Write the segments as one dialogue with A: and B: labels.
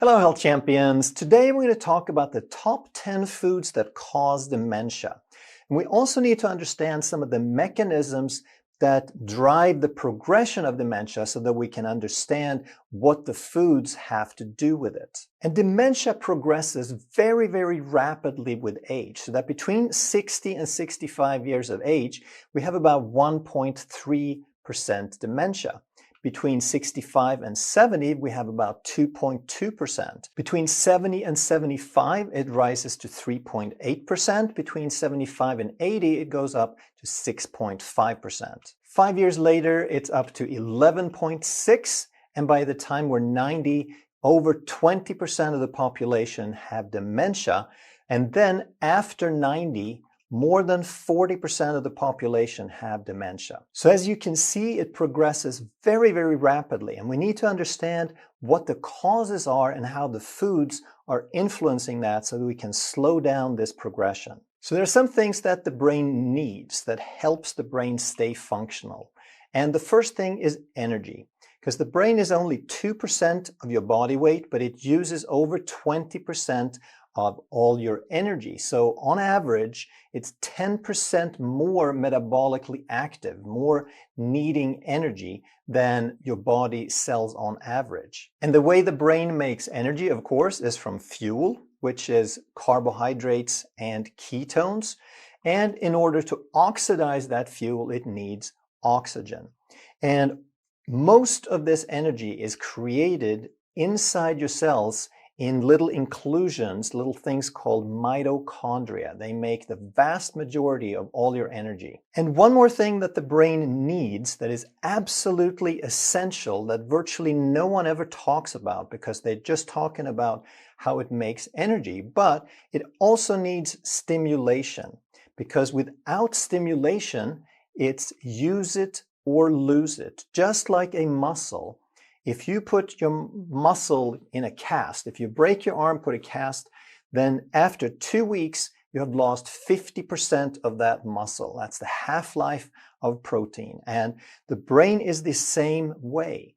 A: Hello, health champions. Today we're going to talk about the top 10 foods that cause dementia. And we also need to understand some of the mechanisms that drive the progression of dementia so that we can understand what the foods have to do with it. And dementia progresses very, very rapidly with age. So that between 60 and 65 years of age, we have about 1.3% dementia. Between 65 and 70, we have about 2.2%. Between 70 and 75, it rises to 3.8%. Between 75 and 80, it goes up to 6.5%. 5 years later, it's up to 11.6%. And by the time we're 90, over 20% of the population have dementia. And then after 90, more than 40% of the population have dementia. So as you can see, it progresses very, very rapidly. And we need to understand what the causes are and how the foods are influencing that so that we can slow down this progression. So there are some things that the brain needs that helps the brain stay functional. And the first thing is energy. Because the brain is only 2% of your body weight, but it uses over 20% of all your energy. So on average, it's 10% more metabolically active, more needing energy than your body cells on average. And the way the brain makes energy, of course, is from fuel, which is carbohydrates and ketones. And in order to oxidize that fuel, it needs oxygen. And most of this energy is created inside your cells in little inclusions, little things called mitochondria. They make the vast majority of all your energy. And one more thing that the brain needs that is absolutely essential that virtually no one ever talks about because they're just talking about how it makes energy, but it also needs stimulation because without stimulation, it's use it or lose it, just like a muscle. If you put your muscle in a cast, if you break your arm, put a cast, then after 2 weeks, you have lost 50% of that muscle. That's the half-life of protein. And the brain is the same way.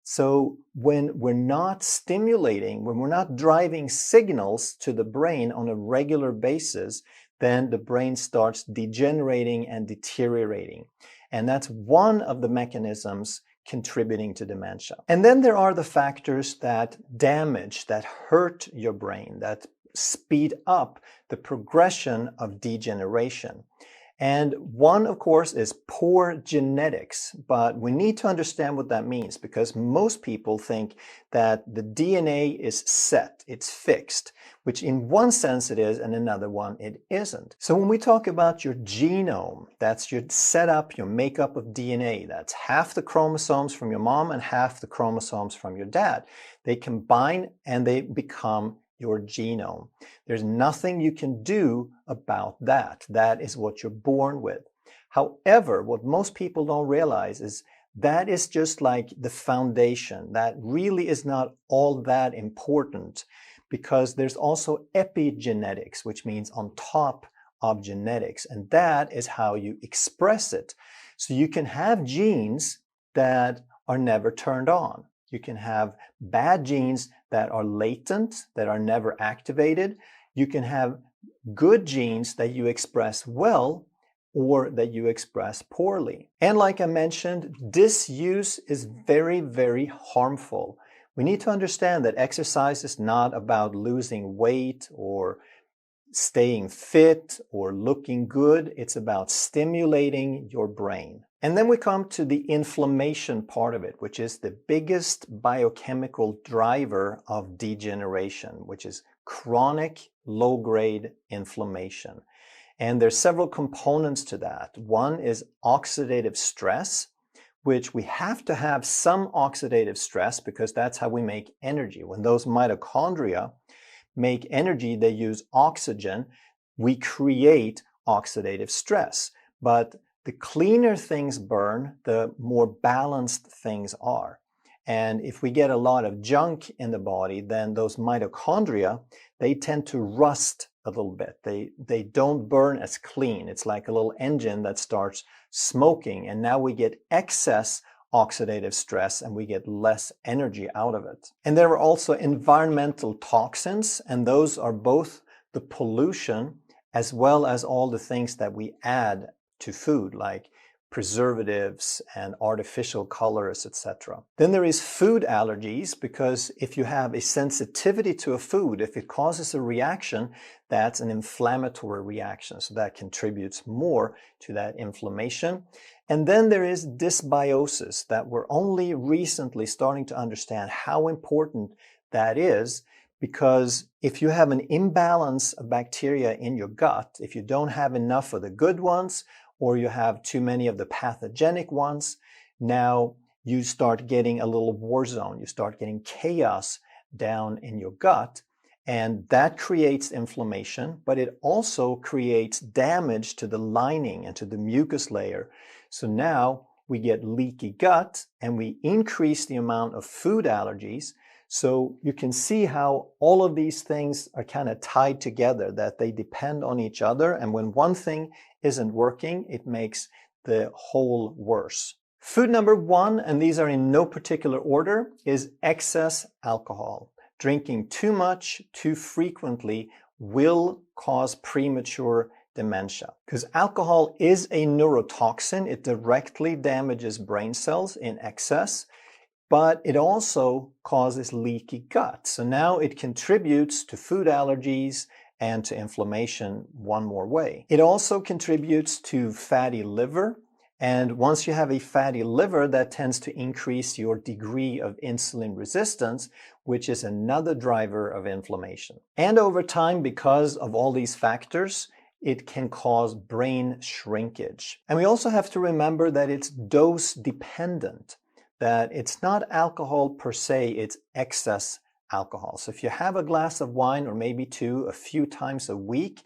A: So when we're not stimulating, when we're not driving signals to the brain on a regular basis, then the brain starts degenerating and deteriorating. And that's one of the mechanisms contributing to dementia. And then there are the factors that damage, that hurt your brain, that speed up the progression of degeneration. And one, of course, is poor genetics, but we need to understand what that means because most people think that the DNA is set, it's fixed, which in one sense it is, and another one it isn't. So when we talk about your genome, that's your setup, your makeup of DNA, that's half the chromosomes from your mom and half the chromosomes from your dad. They combine and they become your genome. There's nothing you can do about that. That is what you're born with. However, what most people don't realize is that is just like the foundation. That really is not all that important because there's also epigenetics, which means on top of genetics. And that is how you express it. So you can have genes that are never turned on. You can have bad genes that are latent, that are never activated. You can have good genes that you express well or that you express poorly. And like I mentioned, disuse is very, very harmful. We need to understand that exercise is not about losing weight or staying fit or looking good. It's about stimulating your brain. And then we come to the inflammation part of it, which is the biggest biochemical driver of degeneration, which is chronic low-grade inflammation. And there's several components to that. One is oxidative stress, which we have to have some oxidative stress because that's how we make energy. When those mitochondria make energy, they use oxygen, we create oxidative stress. But the cleaner things burn, the more balanced things are. And if we get a lot of junk in the body, then those mitochondria, they tend to rust a little bit. They don't burn as clean. It's like a little engine that starts smoking, and now we get excess oxidative stress and we get less energy out of it. And there are also environmental toxins, and those are both the pollution as well as all the things that we add to food, like preservatives and artificial colors, etc. Then there is food allergies, because if you have a sensitivity to a food, if it causes a reaction, that's an inflammatory reaction. So that contributes more to that inflammation. And then there is dysbiosis, that we're only recently starting to understand how important that is, because if you have an imbalance of bacteria in your gut, if you don't have enough of the good ones, or you have too many of the pathogenic ones, now you start getting a little war zone. You start getting chaos down in your gut, and that creates inflammation, but it also creates damage to the lining and to the mucus layer. So now we get leaky gut and we increase the amount of food allergies. So you can see how all of these things are kind of tied together, that they depend on each other. And when one thing isn't working, it makes the whole worse. Food number 1, and these are in no particular order, is excess alcohol. Drinking too much, too frequently will cause premature dementia. Because alcohol is a neurotoxin, it directly damages brain cells in excess, but it also causes leaky gut. So now it contributes to food allergies and to inflammation one more way. It also contributes to fatty liver. And once you have a fatty liver, that tends to increase your degree of insulin resistance, which is another driver of inflammation. And over time, because of all these factors, it can cause brain shrinkage. And we also have to remember that it's dose dependent, that it's not alcohol per se, it's excess alcohol. So if you have a glass of wine, or maybe 2 a few times a week,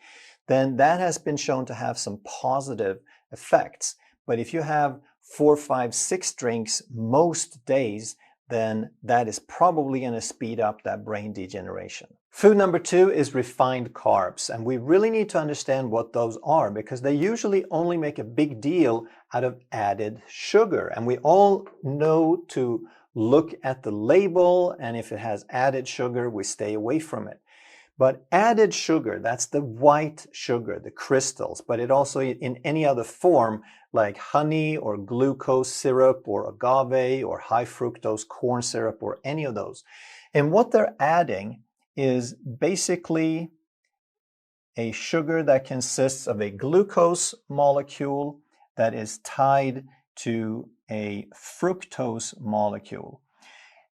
A: then that has been shown to have some positive effects. But if you have 4, 5, 6 drinks most days, then that is probably going to speed up that brain degeneration. Food number 2 is refined carbs. And we really need to understand what those are, because they usually only make a big deal out of added sugar. And we all know to look at the label, and if it has added sugar, we stay away from it. But added sugar, that's the white sugar, the crystals, but it also in any other form, like honey or glucose syrup or agave or high fructose corn syrup or any of those. And what they're adding is basically a sugar that consists of a glucose molecule that is tied to a fructose molecule.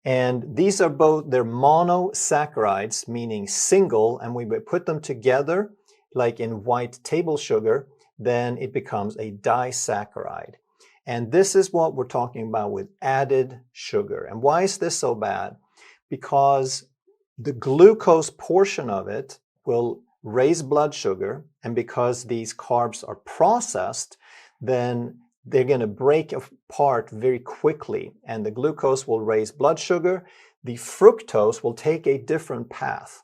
A: And these are both, they're monosaccharides, meaning single, and we put them together like in white table sugar, then it becomes a disaccharide. And this is what we're talking about with added sugar. And why is this so bad? Because the glucose portion of it will raise blood sugar, and because these carbs are processed, then they're going to break apart very quickly, and the glucose will raise blood sugar. The fructose will take a different path.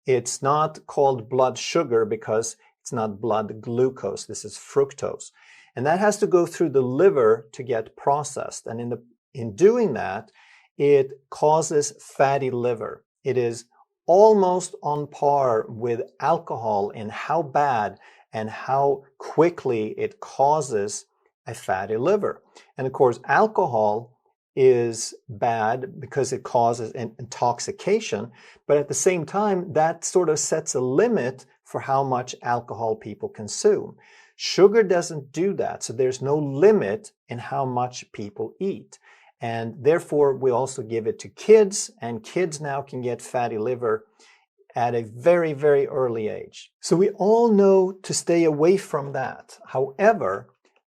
A: It's not called blood sugar because it's not blood glucose. This is fructose. And that has to go through the liver to get processed. And in doing that, it causes fatty liver. It is almost on par with alcohol in how bad and how quickly it causes a fatty liver. And of course, alcohol is bad because it causes an intoxication, but at the same time, that sort of sets a limit for how much alcohol people consume. Sugar doesn't do that, so there's no limit in how much people eat. And therefore, we also give it to kids, and kids now can get fatty liver at a very, very early age. So we all know to stay away from that. However,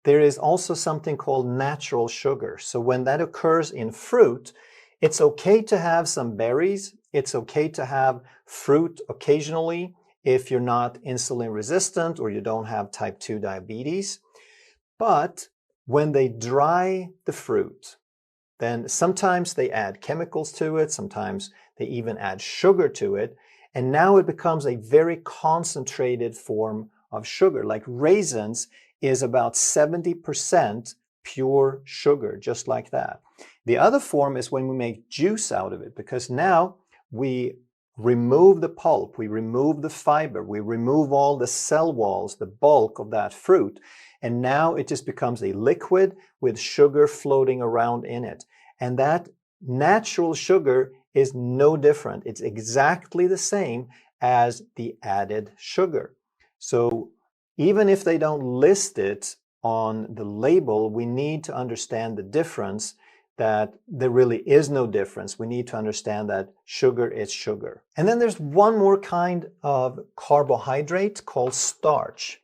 A: there is also something called natural sugar. So when that occurs in fruit, it's okay to have some berries. It's okay to have fruit occasionally if you're not insulin resistant or you don't have type 2 diabetes. But when they dry the fruit, then sometimes they add chemicals to it. Sometimes they even add sugar to it. And now it becomes a very concentrated form of sugar. Like raisins is about 70% pure sugar, just like that. The other form is when we make juice out of it, because now we remove the pulp, we remove the fiber, we remove all the cell walls, the bulk of that fruit, and now it just becomes a liquid with sugar floating around in it. And that natural sugar is no different. It's exactly the same as the added sugar. So even if they don't list it on the label, we need to understand the difference, that there really is no difference. We need to understand that sugar is sugar. And then there's one more kind of carbohydrate called starch.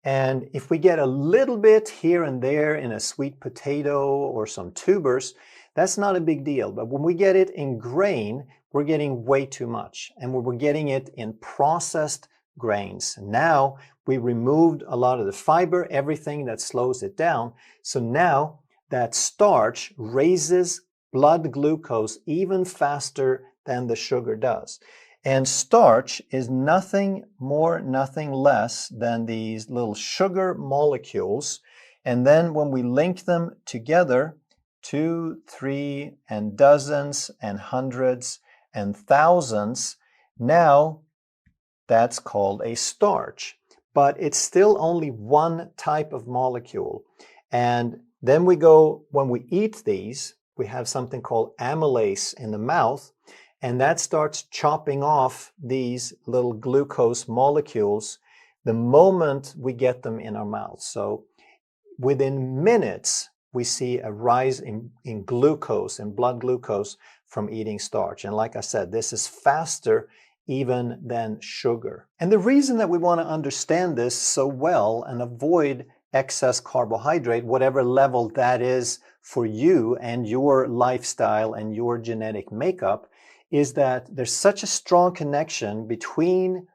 A: And if we get a little bit here and there in a sweet potato or some tubers, that's not a big deal. But when we get it in grain, we're getting way too much. And when we're getting it in processed grains, now we removed a lot of the fiber, everything that slows it down. So now that starch raises blood glucose even faster than the sugar does. And starch is nothing more, nothing less than these little sugar molecules. And then when we link them together, 2, 3, and dozens, and hundreds, and thousands, now that's called a starch. But it's still only one type of molecule. And then we go, when we eat these, we have something called amylase in the mouth, and that starts chopping off these little glucose molecules the moment we get them in our mouth. So within minutes, we see a rise in glucose, in blood glucose from eating starch. And like I said, this is faster even than sugar. And the reason that we want to understand this so well and avoid excess carbohydrate, whatever level that is for you and your lifestyle and your genetic makeup, is that there's such a strong connection between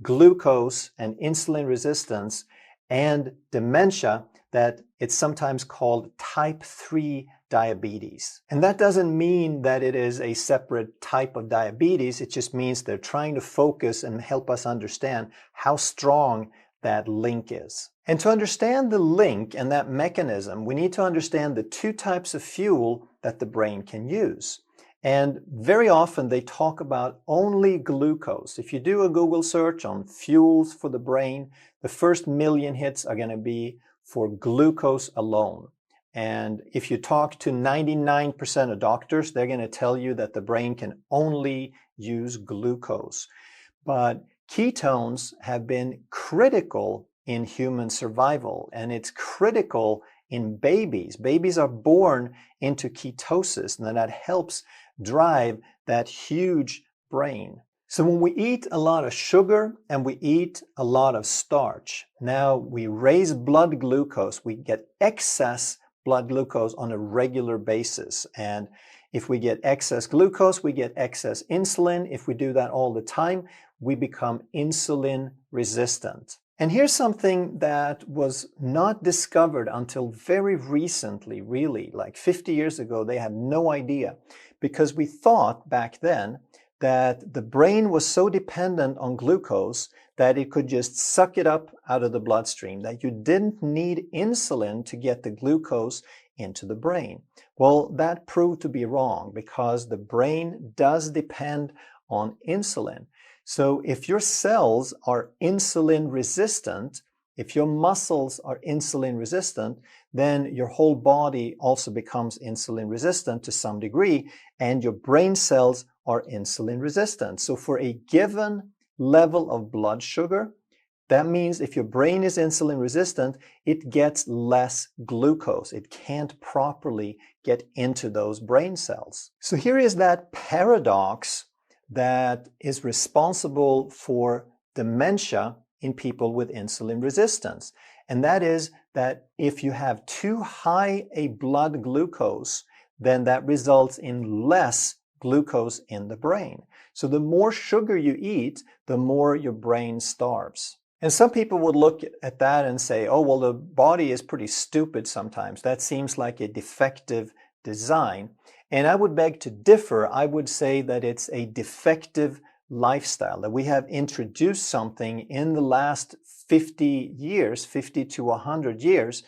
A: glucose and insulin resistance and dementia that it's sometimes called type 3 diabetes. And that doesn't mean that it is a separate type of diabetes. It just means they're trying to focus and help us understand how strong that link is. And to understand the link and that mechanism, we need to understand the two types of fuel that the brain can use. And very often they talk about only glucose. If you do a Google search on fuels for the brain, the first million hits are going to be for glucose alone. And if you talk to 99% of doctors, they're going to tell you that the brain can only use glucose. But ketones have been critical in human survival, and it's critical in babies. Babies are born into ketosis, and that helps drive that huge brain. So when we eat a lot of sugar and we eat a lot of starch, now we raise blood glucose. We get excess blood glucose on a regular basis. And if we get excess glucose, we get excess insulin. If we do that all the time, we become insulin resistant. And here's something that was not discovered until very recently, really, like 50 years ago. They had no idea, because we thought back then that the brain was so dependent on glucose that it could just suck it up out of the bloodstream, that you didn't need insulin to get the glucose into the brain. Well, that proved to be wrong, because the brain does depend on insulin. So if your cells are insulin resistant, if your muscles are insulin resistant, then your whole body also becomes insulin resistant to some degree, and your brain cells are insulin resistant. So for a given level of blood sugar, that means if your brain is insulin resistant, it gets less glucose. It can't properly get into those brain cells. So here is that paradox that is responsible for dementia in people with insulin resistance. And that is that if you have too high a blood glucose, then that results in less glucose in the brain. So the more sugar you eat, the more your brain starves. And some people would look at that and say, oh, well, the body is pretty stupid sometimes. That seems like a defective design. And I would beg to differ. I would say that it's a defective lifestyle, that we have introduced something in the last 50 years, 50 to 100 years,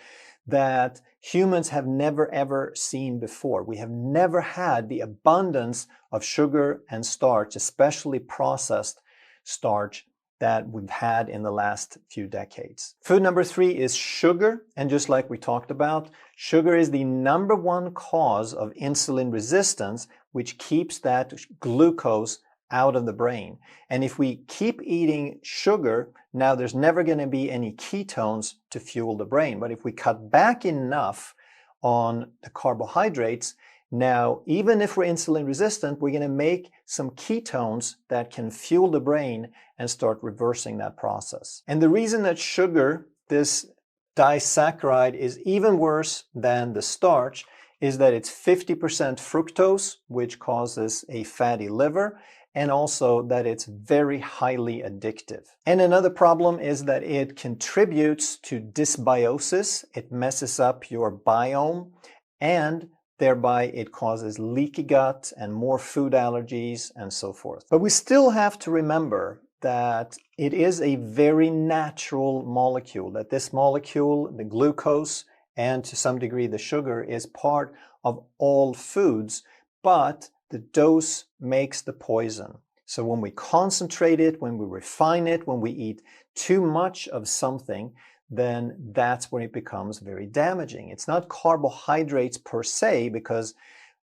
A: that humans have never ever seen before. We have never had the abundance of sugar and starch, especially processed starch, that we've had in the last few decades. Food number 3 is sugar, and just like we talked about, sugar is the #1 cause of insulin resistance, which keeps that glucose out of the brain. And if we keep eating sugar, now there's never going to be any ketones to fuel the brain. But if we cut back enough on the carbohydrates, now even if we're insulin resistant, we're going to make some ketones that can fuel the brain and start reversing that process. And the reason that sugar, this disaccharide, is even worse than the starch is that it's 50% fructose, which causes a fatty liver, and also that it's very highly addictive. And another problem is that it contributes to dysbiosis. It messes up your biome, and thereby it causes leaky gut and more food allergies and so forth. But we still have to remember that it is a very natural molecule, that this molecule, the glucose, and to some degree the sugar, is part of all foods, but the dose makes the poison. So when we concentrate it, when we refine it, when we eat too much of something, then that's when it becomes very damaging. It's not carbohydrates per se, because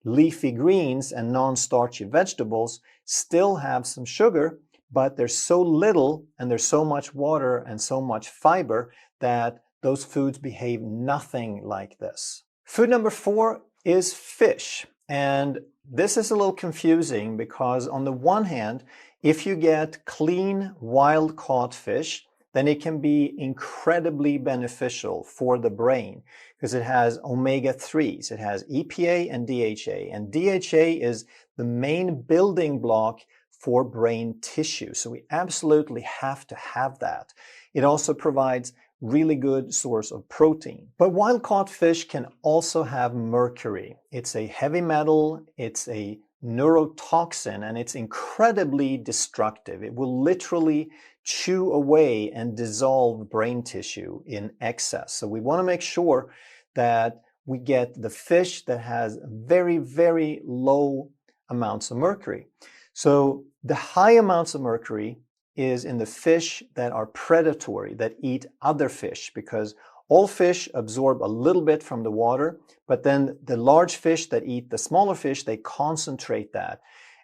A: leafy greens and non-starchy vegetables still have some sugar, but there's so little and there's so much water and so much fiber that those foods behave nothing like this. Food number 4 is fish. And this is a little confusing because on the one hand, if you get clean wild-caught fish, then it can be incredibly beneficial for the brain because it has omega-3s, it has EPA and DHA. And DHA is the main building block for brain tissue. So we absolutely have to have that. It also provides really good source of protein. But wild-caught fish can also have mercury. It's a heavy metal, it's a neurotoxin, and it's incredibly destructive. It will literally chew away and dissolve brain tissue in excess. So we want to make sure that we get the fish that has very, very low amounts of mercury. So the high amounts of mercury is in the fish that are predatory, that eat other fish, because all fish absorb a little bit from the water, but then the large fish that eat the smaller fish, they concentrate that.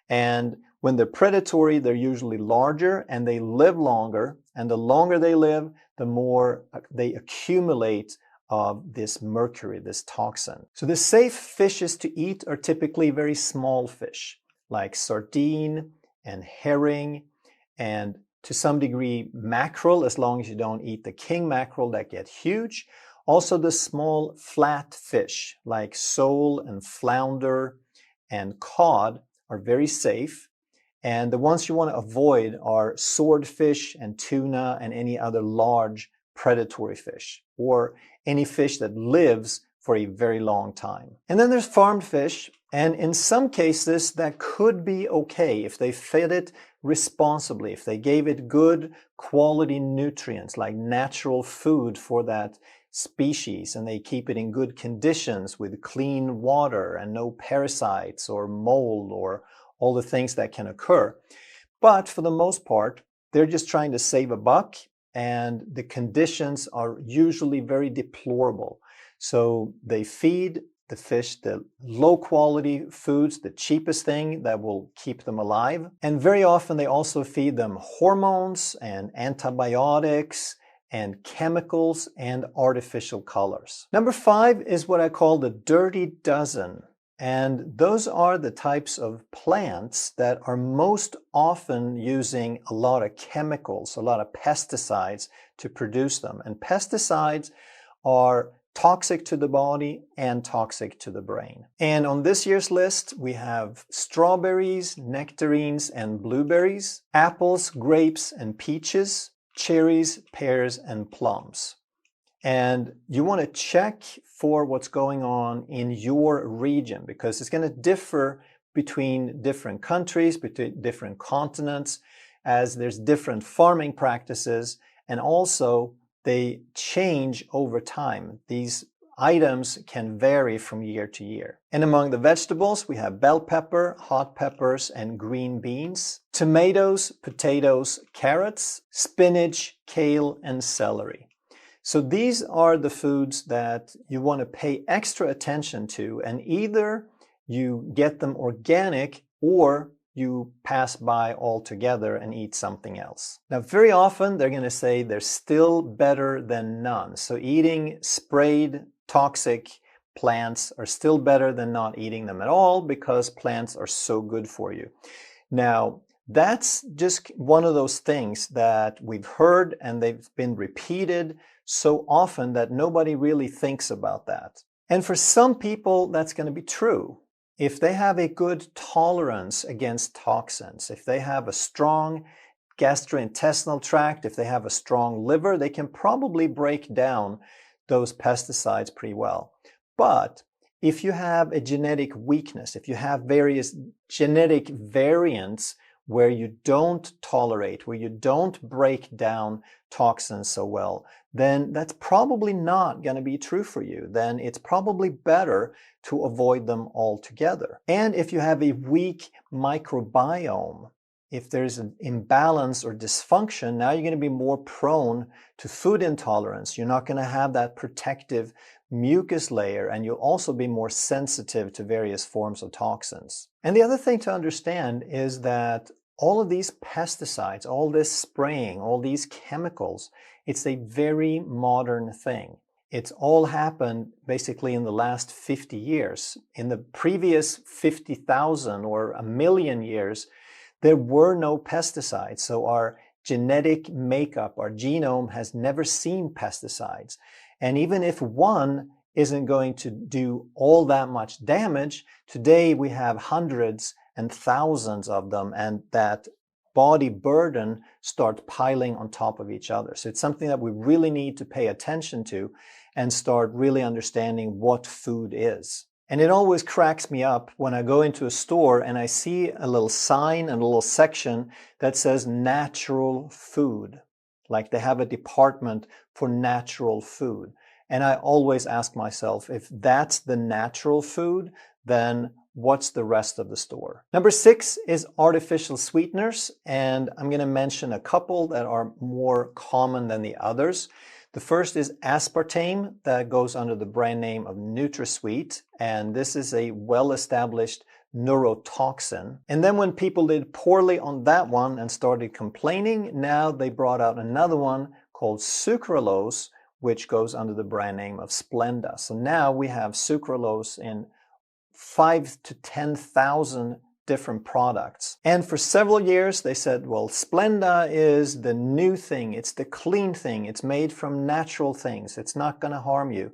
A: And when they're predatory, they're usually larger and they live longer. And the longer they live, the more they accumulate of this mercury, this toxin. So the safe fishes to eat are typically very small fish, like sardine and herring, and to some degree mackerel, as long as you don't eat the king mackerel that get huge. Also the small flat fish like sole and flounder and cod are very safe. And the ones you want to avoid are swordfish and tuna and any other large predatory fish, or any fish that lives for a very long time. And then there's farmed fish, and in some cases that could be okay if they fed it responsibly, if they gave it good quality nutrients like natural food for that species, and they keep it in good conditions with clean water and no parasites or mold or all the things that can occur. But for the most part, they're just trying to save a buck, and the conditions are usually very deplorable. So they feed the fish the low quality foods, the cheapest thing that will keep them alive. And very often they also feed them hormones and antibiotics and chemicals and artificial colors. Number 5 is what I call the dirty dozen. And those are the types of plants that are most often using a lot of chemicals, a lot of pesticides to produce them. And pesticides are toxic to the body and toxic to the brain. And on this year's list, we have strawberries, nectarines, and blueberries, apples, grapes, and peaches, cherries, pears, and plums. And you want to check for what's going on in your region, because it's going to differ between different countries, between different continents, as there's different farming practices, and also they change over time. These items can vary from year to year. And among the vegetables, we have bell pepper, hot peppers, and green beans, tomatoes, potatoes, carrots, spinach, kale, and celery. So these are the foods that you want to pay extra attention to, and either you get them organic or you pass by altogether and eat something else. Now, very often they're going to say they're still better than none. So eating sprayed toxic plants are still better than not eating them at all because plants are so good for you. Now, that's just one of those things that we've heard and they've been repeated so often that nobody really thinks about that. And for some people, that's going to be true. If they have a good tolerance against toxins, if they have a strong gastrointestinal tract, if they have a strong liver, they can probably break down those pesticides pretty well. But if you have a genetic weakness, if you have various genetic variants where you don't tolerate, where you don't break down toxins so well, then that's probably not going to be true for you. Then it's probably better to avoid them altogether. And if you have a weak microbiome, if there's an imbalance or dysfunction, now you're going to be more prone to food intolerance. You're not going to have that protective mucus layer, and you'll also be more sensitive to various forms of toxins. And the other thing to understand is that all of these pesticides, all this spraying, all these chemicals, it's a very modern thing. It's all happened basically in the last 50 years. In the previous 50,000 or a million years, there were no pesticides. So our genetic makeup, our genome has never seen pesticides. And even if one isn't going to do all that much damage, today we have hundreds and thousands of them, and that body burden starts piling on top of each other. So it's something that we really need to pay attention to and start really understanding what food is. And it always cracks me up when I go into a store and I see a little sign and a little section that says natural food. Like they have a department for natural food. And I always ask myself, if that's the natural food, then what's the rest of the store? Number 6 is artificial sweeteners. And I'm going to mention a couple that are more common than the others. The first is aspartame that goes under the brand name of NutraSweet. And this is a well-established neurotoxin. And then when people did poorly on that one and started complaining, now they brought out another one called sucralose, which goes under the brand name of Splenda. So now we have sucralose in 5,000 to 10,000 different products. And for several years they said, well, Splenda is the new thing, it's the clean thing, it's made from natural things, it's not going to harm you.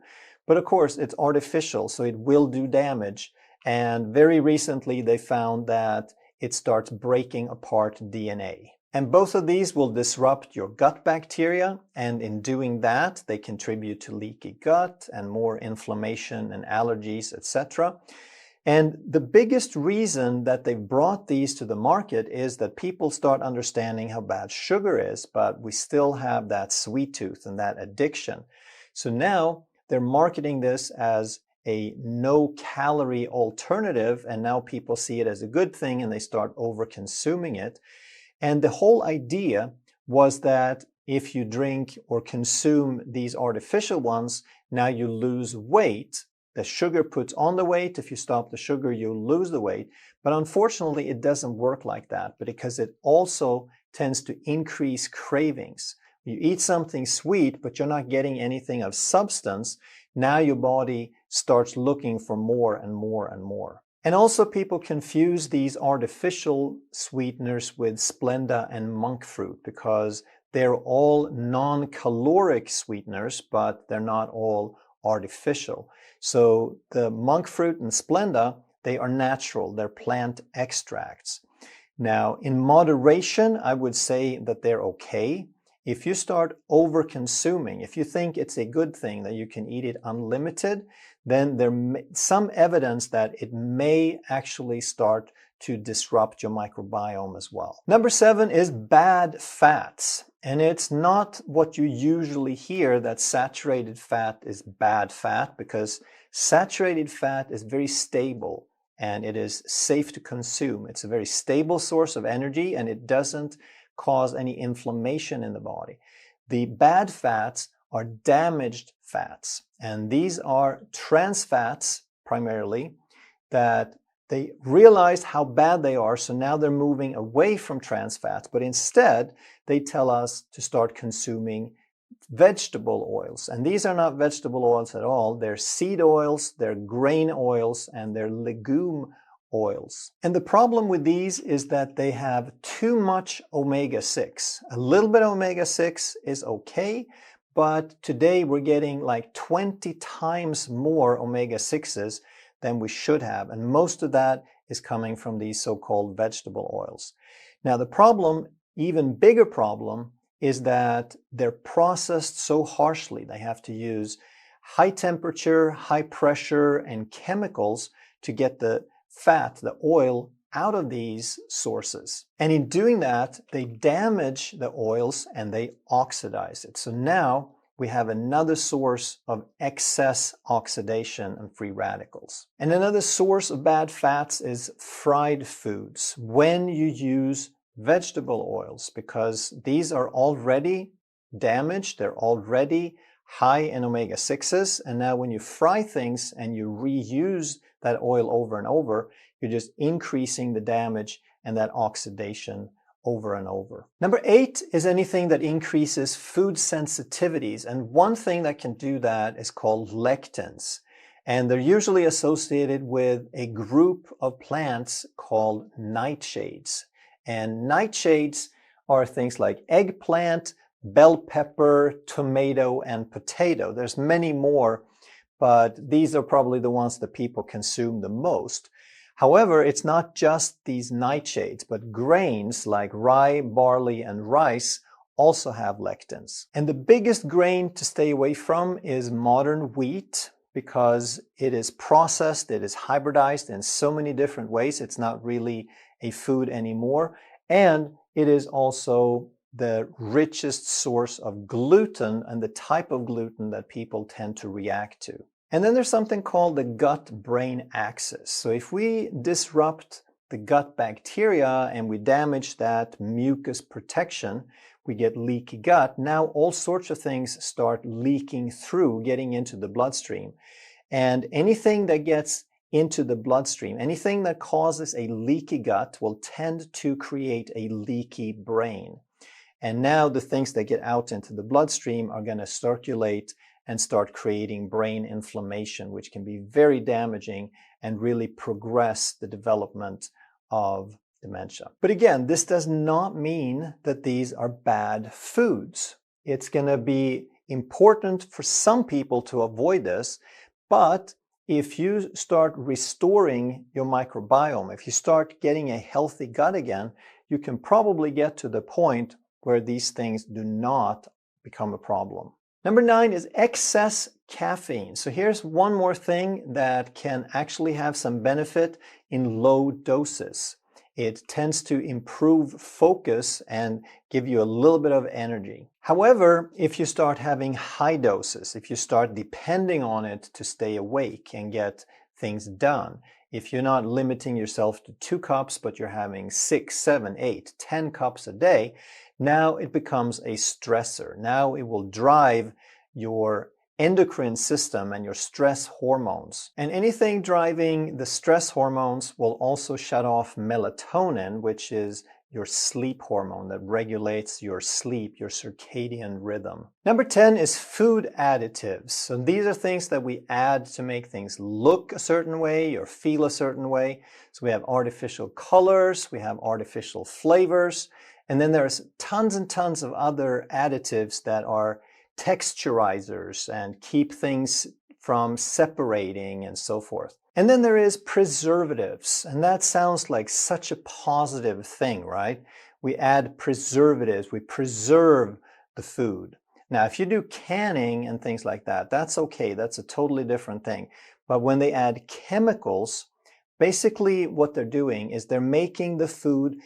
A: But of course it's artificial, so it will do damage. And very recently they found that it starts breaking apart DNA. And both of these will disrupt your gut bacteria, and in doing that they contribute to leaky gut and more inflammation and allergies, etc. And the biggest reason that they've brought these to the market is that people start understanding how bad sugar is, but we still have that sweet tooth and that addiction. So now they're marketing this as a no-calorie alternative, and now people see it as a good thing and they start over-consuming it. And the whole idea was that if you drink or consume these artificial ones, now you lose weight. The sugar puts on the weight. If you stop the sugar, you lose the weight. But unfortunately, it doesn't work like that, because it also tends to increase cravings. You eat something sweet, but you're not getting anything of substance. Now your body starts looking for more and more and more. And also people confuse these artificial sweeteners with Splenda and monk fruit because they're all non-caloric sweeteners, but they're not all artificial. So the monk fruit and Splenda, they are natural, they're plant extracts. Now, in moderation, I would say that they're okay. If you start over-consuming, if you think it's a good thing that you can eat it unlimited, then there's some evidence that it may actually start to disrupt your microbiome as well. Number 7 is bad fats. And it's not what you usually hear, that saturated fat is bad fat, because saturated fat is very stable and it is safe to consume. It's a very stable source of energy and it doesn't cause any inflammation in the body. The bad fats are damaged fats, and these are trans fats primarily, that they realized how bad they are, so now they're moving away from trans fats, but instead they tell us to start consuming vegetable oils. And these are not vegetable oils at all. They're seed oils, they're grain oils, and they're legume oils. And the problem with these is that they have too much omega-6. A little bit of omega-6 is okay, but today we're getting like 20 times more omega-6s than we should have, and most of that is coming from these so-called vegetable oils. Now the problem, even bigger problem, is that they're processed so harshly. They have to use high temperature, high pressure, and chemicals to get the fat, the oil, out of these sources. And in doing that, they damage the oils and they oxidize it. So now we have another source of excess oxidation and free radicals. And another source of bad fats is fried foods. When you use vegetable oils, because these are already damaged, they're already high in omega-6s, and now when you fry things and you reuse that oil over and over, you're just increasing the damage and that oxidation over and over. Number 8 is anything that increases food sensitivities, and one thing that can do that is called lectins, and they're usually associated with a group of plants called nightshades. And nightshades are things like eggplant, bell pepper, tomato, and potato. There's many more, but these are probably the ones that people consume the most. However, it's not just these nightshades, but grains like rye, barley, and rice also have lectins. And the biggest grain to stay away from is modern wheat, because it is processed, it is hybridized in so many different ways. It's not really a food anymore. And it is also the richest source of gluten and the type of gluten that people tend to react to. And then there's something called the gut-brain axis. So if we disrupt the gut bacteria and we damage that mucus protection, we get leaky gut. Now all sorts of things start leaking through, getting into the bloodstream. And anything that gets into the bloodstream, anything that causes a leaky gut will tend to create a leaky brain. And now the things that get out into the bloodstream are going to circulate and start creating brain inflammation, which can be very damaging and really progress the development of dementia. But again, this does not mean that these are bad foods. It's going to be important for some people to avoid this, but if you start restoring your microbiome, if you start getting a healthy gut again, you can probably get to the point where these things do not become a problem. Number 9 is excess caffeine. So here's one more thing that can actually have some benefit in low doses. It tends to improve focus and give you a little bit of energy. However, if you start having high doses, if you start depending on it to stay awake and get things done, if you're not limiting yourself to 2 cups, but you're having 6, 7, 8, 10 cups a day, now it becomes a stressor. Now it will drive your endocrine system and your stress hormones. And anything driving the stress hormones will also shut off melatonin, which is your sleep hormone that regulates your sleep, your circadian rhythm. Number 10 is food additives. So these are things that we add to make things look a certain way or feel a certain way. So we have artificial colors, we have artificial flavors, and then there's tons and tons of other additives that are texturizers and keep things from separating and so forth. And then there is preservatives, and that sounds like such a positive thing, right? We add preservatives, we preserve the food. Now, if you do canning and things like that, that's okay, that's a totally different thing. But when they add chemicals, basically what they're doing is they're making the food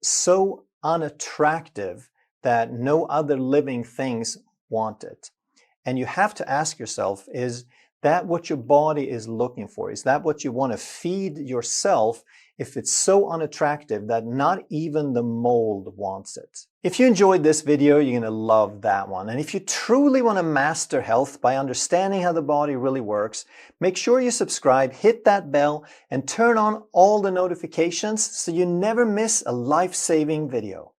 A: so unattractive that no other living things want it. And you have to ask yourself, is that what your body is looking for? Is that what you want to feed yourself if it's so unattractive that not even the mold wants it? If you enjoyed this video, you're going to love that one. And if you truly want to master health by understanding how the body really works, make sure you subscribe, hit that bell, and turn on all the notifications so you never miss a life-saving video.